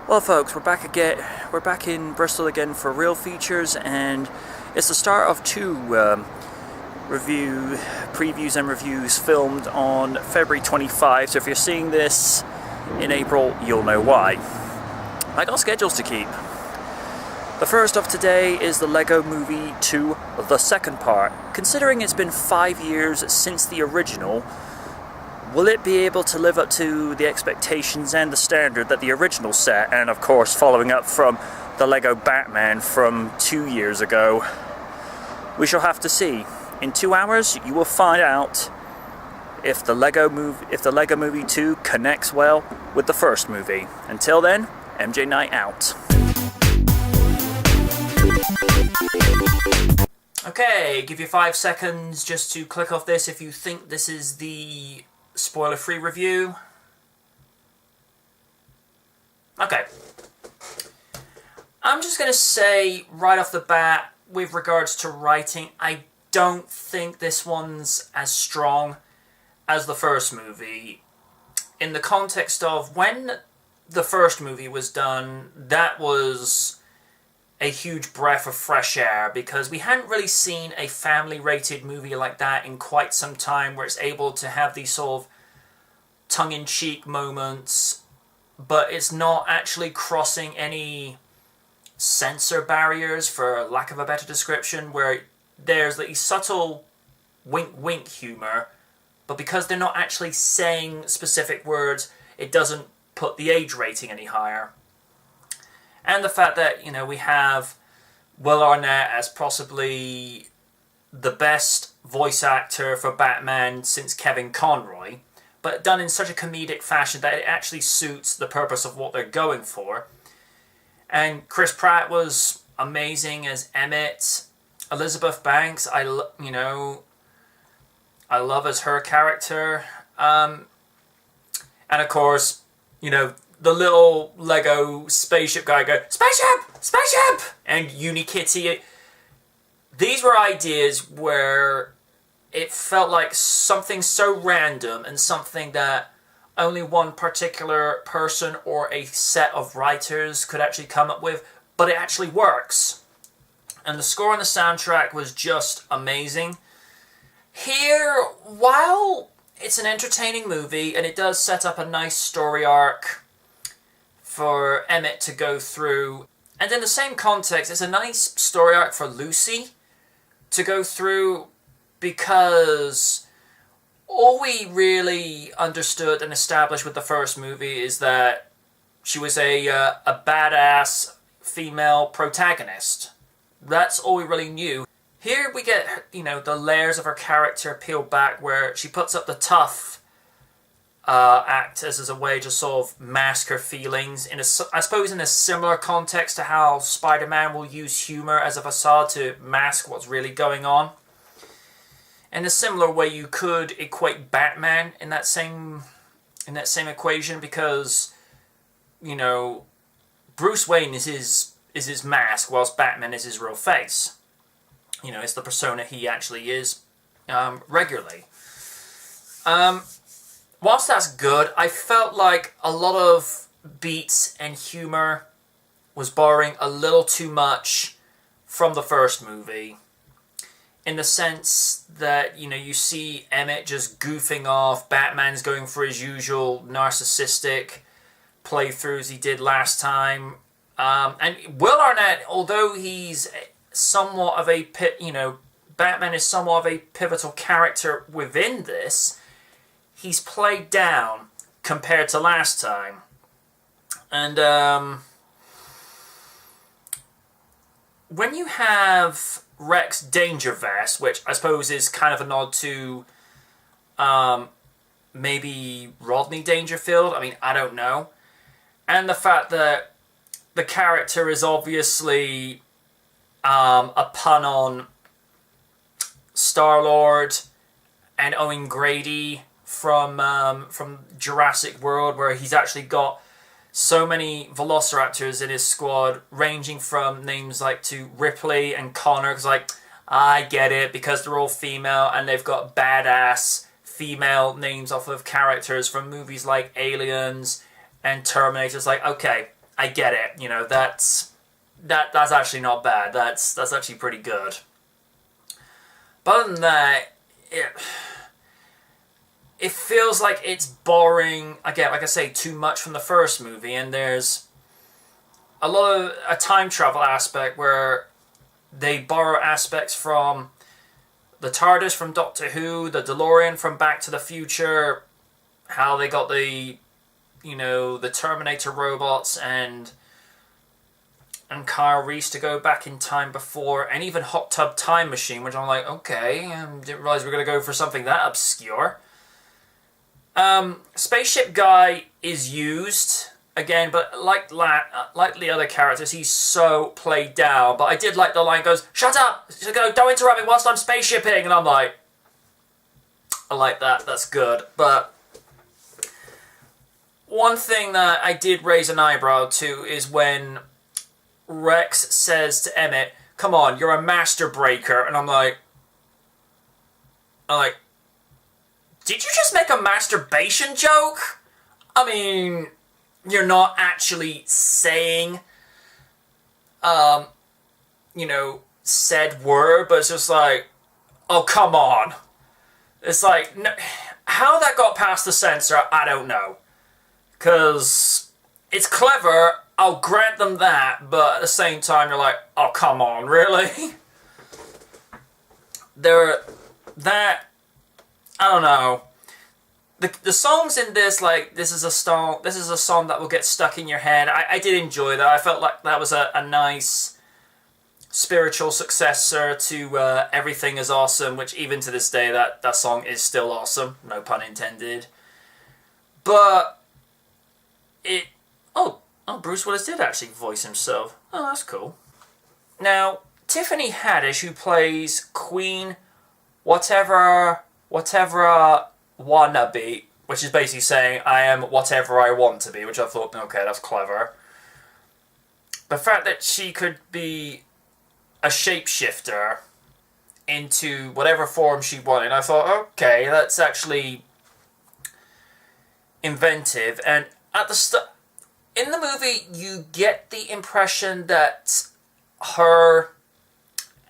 Well, folks, we're back again. We're back in Bristol again for Real Features, and it's the start of two previews and reviews filmed on February 25. So if you're seeing this in April, you'll know why. I got schedules to keep. The first of today is the Lego Movie 2, the second part. Considering it's been 5 years since the original, will it be able to live up to the expectations and the standard that the original set, and of course following up from the Lego Batman from 2 years ago? We shall have to see. In 2 hours, you will find out if the Lego Movie 2 connects well with the first movie. Until then, MJ Night out. Okay, give you 5 seconds just to click off this if you think this is the spoiler-free review. Okay. I'm just going to say right off the bat, with regards to writing, I don't think this one's as strong as the first movie. In the context of when the first movie was done, that was a huge breath of fresh air, because we hadn't really seen a family-rated movie like that in quite some time, where it's able to have these sort of tongue-in-cheek moments, but it's not actually crossing any censor barriers, for lack of a better description, where there's the subtle wink-wink humor, but because they're not actually saying specific words, it doesn't put the age rating any higher. And the fact that, you know, we have Will Arnett as possibly the best voice actor for Batman since Kevin Conroy, but done in such a comedic fashion that it actually suits the purpose of what they're going for. And Chris Pratt was amazing as Emmett. Elizabeth Banks, I love as her character. And of course, you know, the little Lego spaceship guy go, "Spaceship! Spaceship!" And Unikitty. These were ideas where it felt like something so random and something that only one particular person or a set of writers could actually come up with, but it actually works. And the score and the soundtrack was just amazing. Here, while it's an entertaining movie and it does set up a nice story arc for Emmett to go through, and in the same context, it's a nice story arc for Lucy to go through, because all we really understood and established with the first movie is that she was a badass female protagonist. That's all we really knew. Here we get, you know, the layers of her character peeled back, where she puts up the tough act as a way to sort of mask her feelings, I suppose in a similar context to how Spider-Man will use humor as a facade to mask what's really going on. In a similar way, you could equate Batman in that same equation, because, you know, Bruce Wayne is his mask, whilst Batman is his real face. You know, it's the persona he actually is regularly. Whilst that's good, I felt like a lot of beats and humor was borrowing a little too much from the first movie, in the sense that, you know, you see Emmett just goofing off, Batman's going for his usual narcissistic playthroughs he did last time, and Will Arnett, although he's somewhat of a Batman is somewhat of a pivotal character within this, he's played down compared to last time. And when you have Rex Dangervest, which I suppose is kind of a nod to maybe Rodney Dangerfield, I mean, I don't know, and the fact that the character is obviously a pun on Star-Lord and Owen Grady from Jurassic World, where he's actually got so many Velociraptors in his squad, ranging from names like to Ripley and Connor, because like, I get it, because they're all female and they've got badass female names off of characters from movies like Aliens and Terminator. It's like, okay, I get it. You know, that's actually not bad. That's actually pretty good. But other than that, it feels like it's borrowing, again, like I say, too much from the first movie, and there's a lot of a time travel aspect where they borrow aspects from the TARDIS from Doctor Who, the DeLorean from Back to the Future, how they got the, you know, the Terminator robots and Kyle Reese to go back in time before, and even Hot Tub Time Machine, which I'm like, okay, I didn't realize we were going to go for something that obscure. Spaceship Guy is used again, but like the other characters, he's so played down. But I did like the line goes, "Shut up! Don't interrupt me whilst I'm spaceshipping," and I'm like, I like that. That's good. But one thing that I did raise an eyebrow to is when Rex says to Emmett, "Come on, you're a master breaker," and I'm like, did you just make a masturbation joke? I mean, you're not actually saying, you know, said word, but it's just like, oh, come on. It's like, no, how that got past the censor, I don't know. Because it's clever, I'll grant them that, but at the same time, you're like, oh, come on, really? I don't know. The songs in this, like, this is a song that will get stuck in your head. I did enjoy that. I felt like that was a nice spiritual successor to Everything Is Awesome, which even to this day, that song is still awesome. No pun intended. But Oh, Bruce Willis did actually voice himself. Oh, that's cool. Now, Tiffany Haddish, who plays Queen whatever wannabe, which is basically saying, I am whatever I want to be, which I thought, okay, that's clever. The fact that she could be a shapeshifter into whatever form she wanted, I thought, okay, that's actually inventive. And at the in the movie, you get the impression that her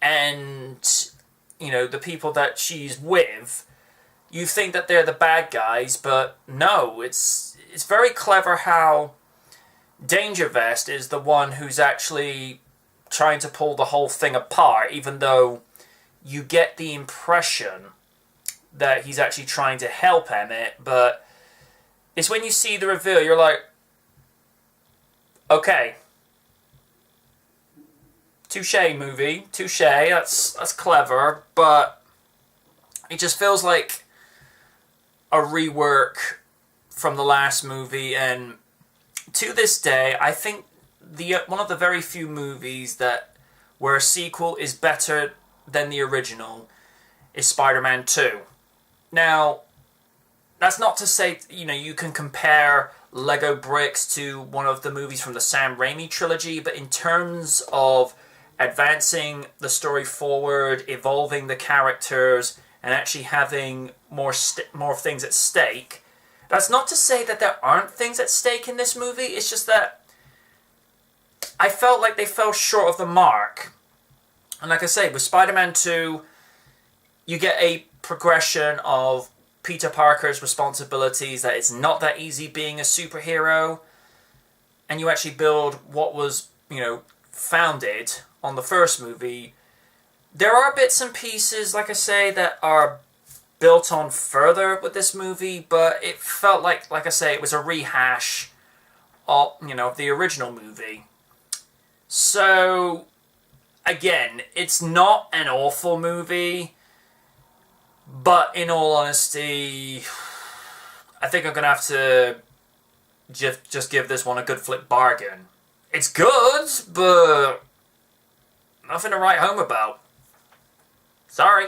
and, you know, the people that she's with, you think that they're the bad guys, but no, it's very clever how Danger Vest is the one who's actually trying to pull the whole thing apart, even though you get the impression that he's actually trying to help Emmett, but it's when you see the reveal, you're like, okay, touche movie, touche, that's clever, but it just feels like a rework from the last movie, and to this day, I think one of the very few movies that where a sequel is better than the original is Spider-Man 2. Now, that's not to say, you know, you can compare Lego bricks to one of the movies from the Sam Raimi trilogy, but in terms of advancing the story forward, evolving the characters, and actually having more things at stake. That's not to say that there aren't things at stake in this movie, it's just that I felt like they fell short of the mark. And like I say, with Spider-Man 2, you get a progression of Peter Parker's responsibilities, that it's not that easy being a superhero, and you actually build what was, you know, founded on the first movie. There are bits and pieces, like I say, that are built on further with this movie, but it felt like I say, it was a rehash of, you know, of the original movie. So, again, it's not an awful movie, but in all honesty, I think I'm going to have to just give this one a good flip bargain. It's good, but nothing to write home about. Sorry.